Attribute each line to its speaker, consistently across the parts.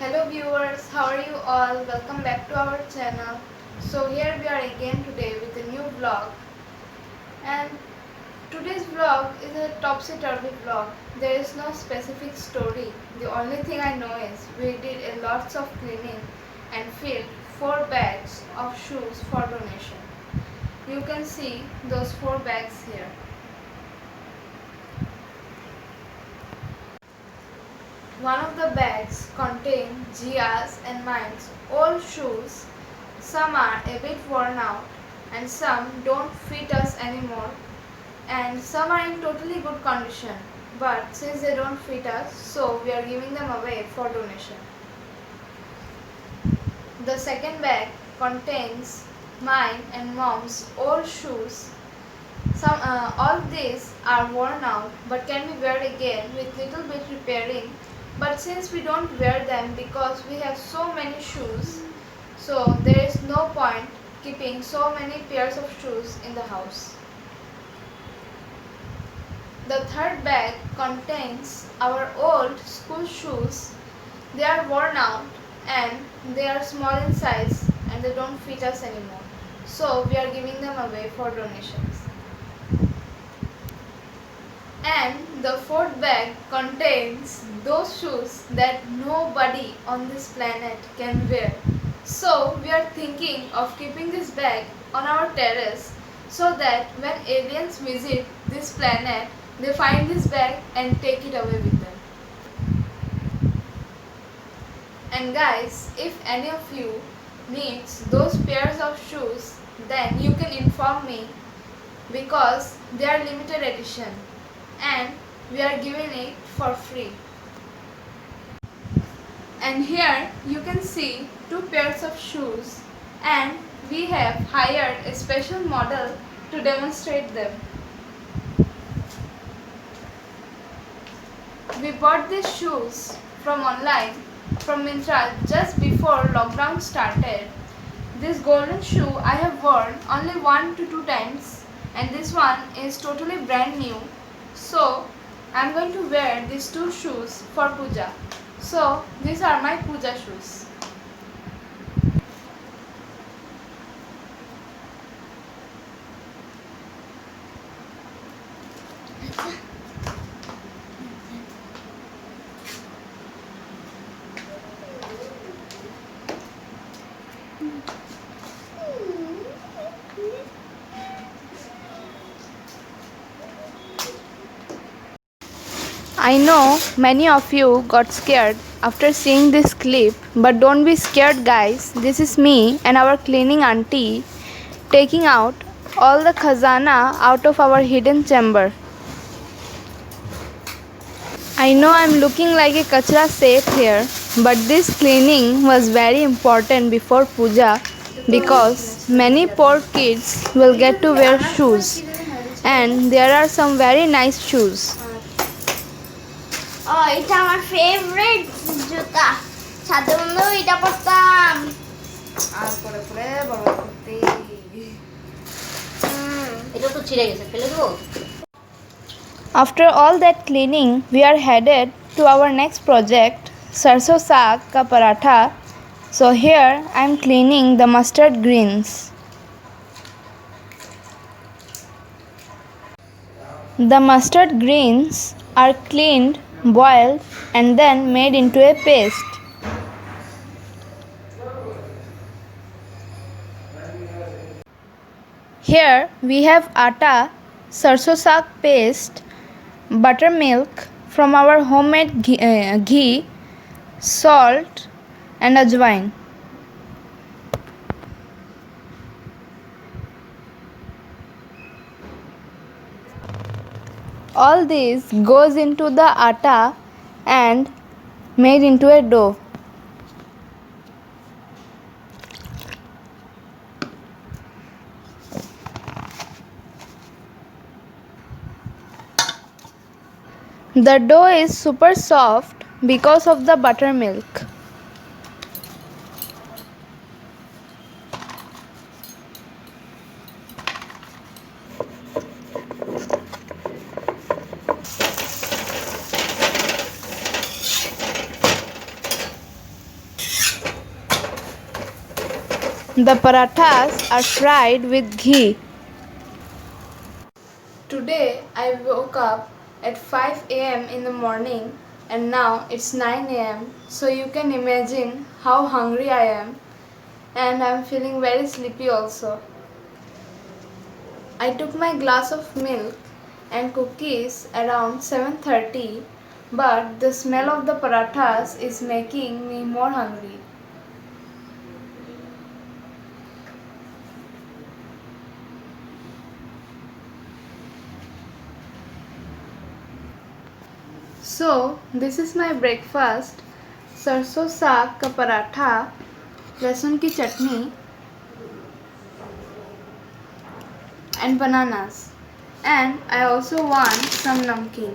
Speaker 1: Hello viewers, how are you all? Welcome back to our channel. So here we are again today with a new vlog, and today's vlog is a topsy-turvy vlog. There is no specific story. The only thing I know is we did a lots of cleaning and filled 4 bags of shoes for donation. You can see those 4 bags here. One of the bags contained Jia's and mine's old shoes. Some are a bit worn out and some don't fit us anymore, and some are in totally good condition. But since they don't fit us, so we are giving them away for donation. The second bag contains mine and mom's old shoes. All of these are worn out but can be worn again with little bit repairing. But since we don't wear them because we have so many shoes, so there is no point keeping so many pairs of shoes in the house. The third bag contains our old school shoes. They are worn out and they are small in size and they don't fit us anymore. So we are giving them away for donations. And the fourth bag contains those shoes that nobody on this planet can wear. So we are thinking of keeping this bag on our terrace so that when aliens visit this planet, they find this bag and take it away with them. And guys, if any of you needs those pairs of shoes, then you can inform me because they are limited edition and we are giving it for free. And here you can see 2 pairs of shoes, and we have hired a special model to demonstrate them. We bought these shoes from online from Myntra just before lockdown started. This golden shoe I have worn only 1 to 2 times, and this one is totally brand new. So I am going to wear these 2 shoes for puja. So these are my puja shoes. I know many of you got scared after seeing this clip, but don't be scared guys. This is me and our cleaning auntie taking out all the khazana out of our hidden chamber. I know I'm looking like a kachra safe here, but this cleaning was very important before puja because many poor kids will get to wear shoes, and there are some very nice shoes.
Speaker 2: এটা আমার favourite জুতা সাথে বন্ধু এটা পরতাম
Speaker 1: আর পরে পরে বড় করতে
Speaker 2: এটা তো ছিঁড়ে গেছে ফেলে দেবো
Speaker 1: After all that cleaning, we are headed to our next project, sarso saag ka paratha. So here I am cleaning the mustard greens. The mustard greens are cleaned, boiled and then made into a paste. Here we have atta, sarso saag paste, buttermilk from our homemade ghee, salt and ajwain. All this goes into the atta and made into a dough. The dough is super soft because of the buttermilk. The parathas are fried with ghee. Today I woke up at 5 a.m. in the morning and now it's 9 a.m. So you can imagine how hungry I am, and I'm feeling very sleepy also. I took my glass of milk and cookies around 7:30, but the smell of the parathas is making me more hungry. So this is my breakfast: सरसों साग का पराठा, लहसुन की चटनी and bananas, and I also want some namkeen.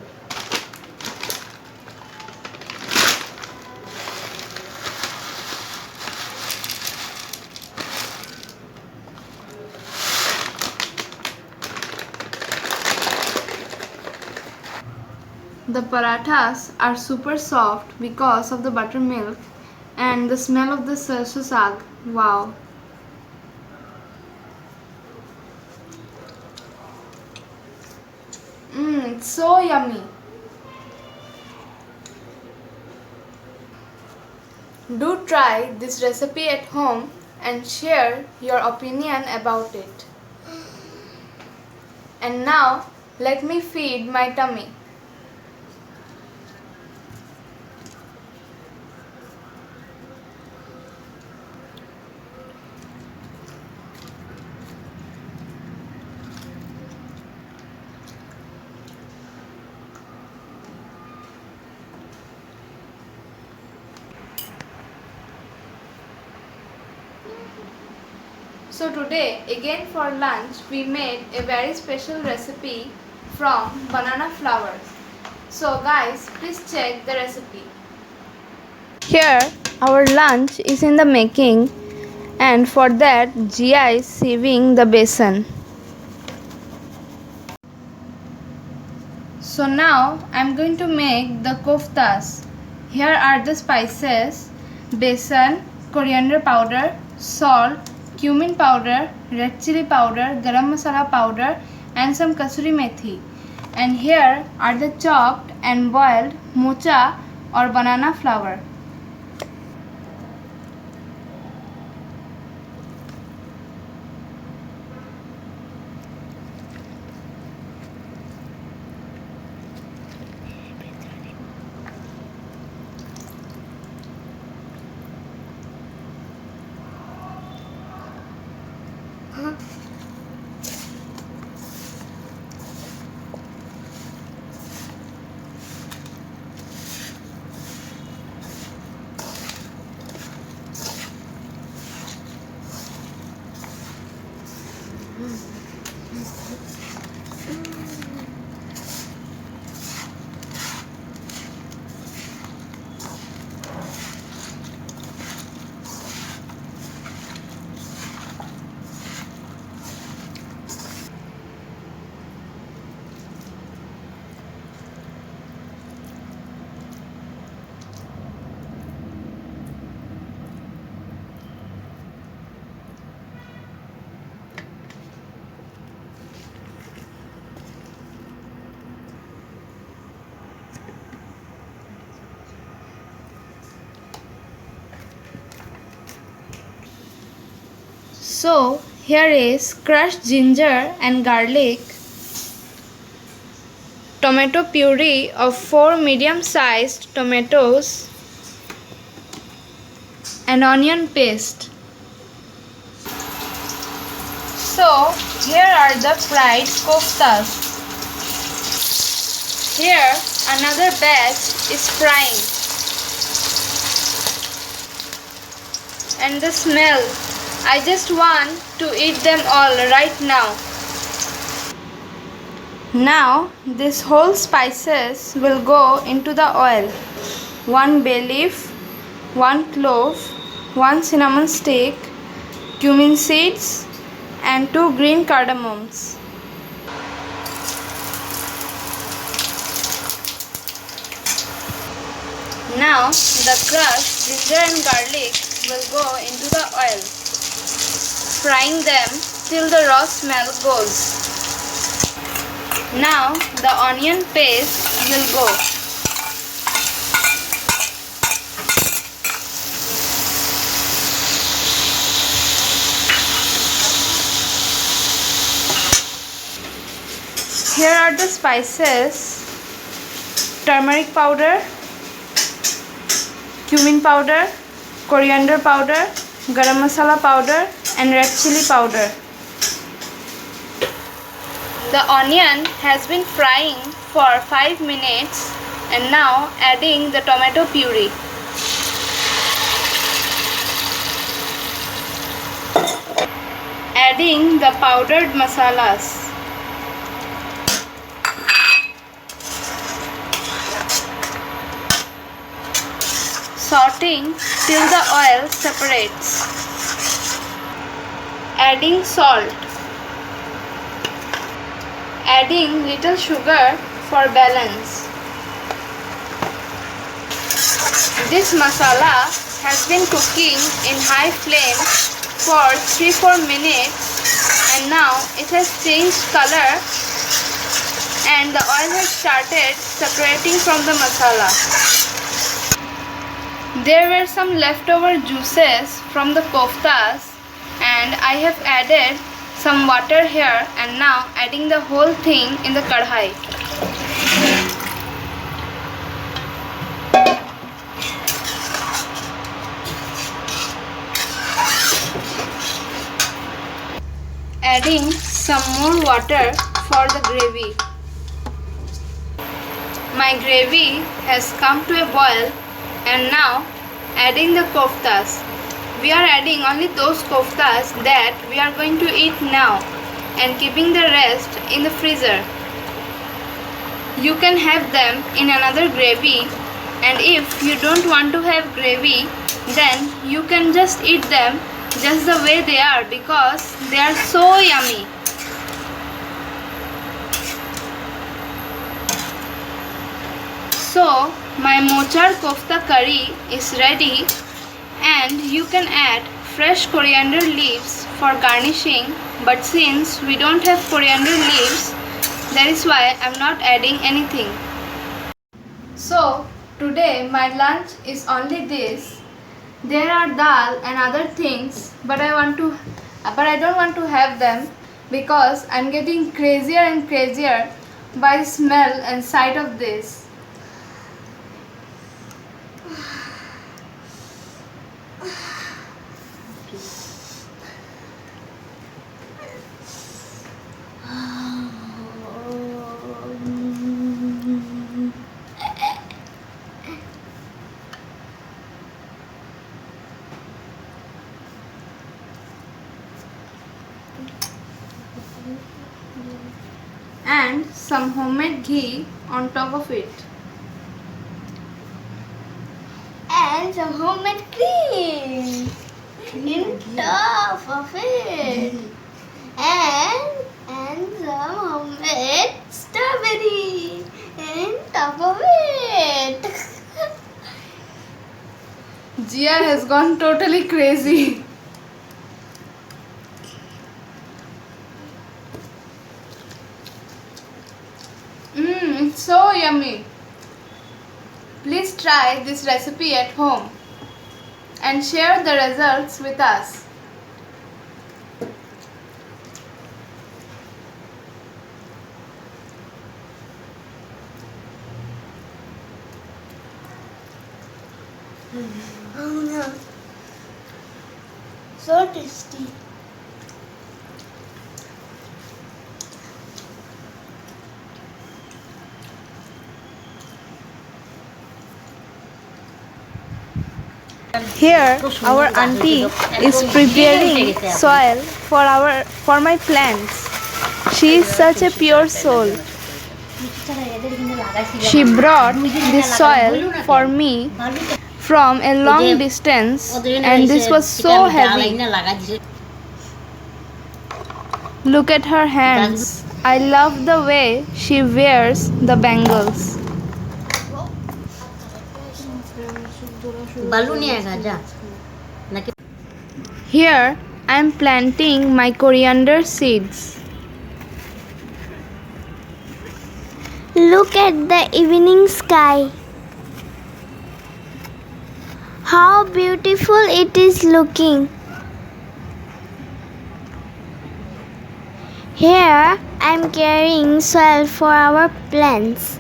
Speaker 1: The parathas are super soft because of the buttermilk and the smell of the sarso saag. Wow! It's so yummy. Do try this recipe at home and share your opinion about it. And now let me feed my tummy. So today again for lunch we made a very special recipe from banana flowers. So guys, please check the recipe. Here our lunch is in the making, and for that Jia is sieving the besan. So now I am going to make the koftas. Here are the spices: besan, coriander powder, salt, cumin powder, red chili powder, garam masala powder and some kasuri methi. And here are the chopped and boiled mocha or banana flour. So here is crushed ginger and garlic, tomato puree of 4 medium-sized tomatoes and onion paste. So here are the fried koftas. Here another batch is frying. And the smell, I just want to eat them all right now. Now these whole spices will go into the oil. 1 bay leaf, 1 clove, 1 cinnamon stick, cumin seeds and 2 green cardamoms. Now the crushed ginger and garlic will go into the oil. frying them till the raw smell goes. Now the onion paste will go. Here are the spices: turmeric powder, cumin powder, coriander powder, garam masala powder and red chili powder. The onion has been frying for 5 minutes and now adding the tomato puree. Adding the powdered masalas. Sauteing till the oil separates. Adding salt. Adding little sugar for balance. This masala has been cooking in high flame for 3-4 minutes and now it has changed color and the oil has started separating from the masala. There were some leftover juices from the koftas and I have added some water here and now adding the whole thing in the kadhai. Adding some more water for the gravy. My gravy has come to a boil and now adding the koftas. We are adding only those koftas that we are going to eat now and keeping the rest in the freezer. You can have them in another gravy, and if you don't want to have gravy, then you can just eat them just the way they are because they are so yummy. So my mochar kofta curry is ready and you can add fresh coriander leaves for garnishing, but since we don't have coriander leaves, that is why I am not adding anything. So today my lunch is only this. There are dal and other things, but I don't want to have them because I am getting crazier and crazier by the smell and sight of this. And some homemade ghee on top of it.
Speaker 2: And some homemade cream in top of it. And some homemade strawberry in top of it.
Speaker 1: Jia has gone totally crazy. It's so yummy. Please try this recipe at home and share the results with us.
Speaker 2: Oh no. So tasty.
Speaker 1: Here our auntie is preparing soil for my plants. She is such a pure soul. She brought this soil for me from a long distance and this was so heavy. Look at her hands. I love the way she wears the bangles. Here I am planting my coriander seeds.
Speaker 2: Look at the evening sky. How beautiful it is looking. Here I am carrying soil for our plants.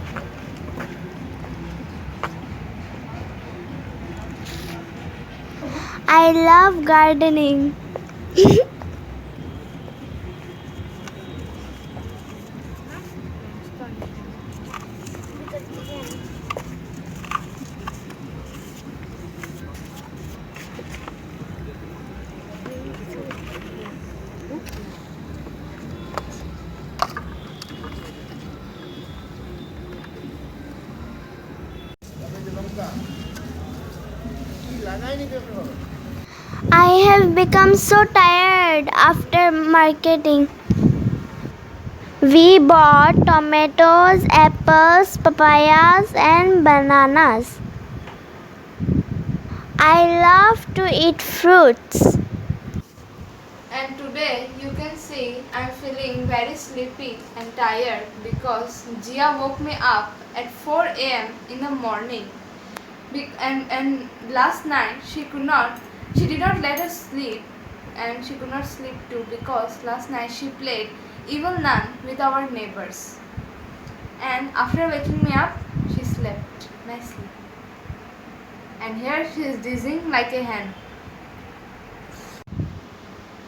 Speaker 2: I love gardening. I have become so tired after marketing. We bought tomatoes, apples, papayas, and bananas. I love to eat fruits.
Speaker 1: And today you can see I'm feeling very sleepy and tired because Jia woke me up at 4 a.m. in the morning. And last night she did not let us sleep, and she could not sleep too because last night she played Evil Nun with our neighbors. And after waking me up, she slept nicely. And here she is dizzying like a hen.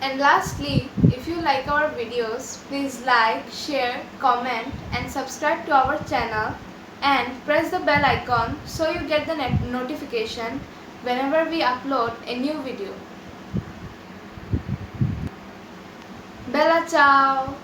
Speaker 1: And lastly, if you like our videos, please like, share, comment and subscribe to our channel and press the bell icon so you get the notification whenever we upload a new video. Bella ciao!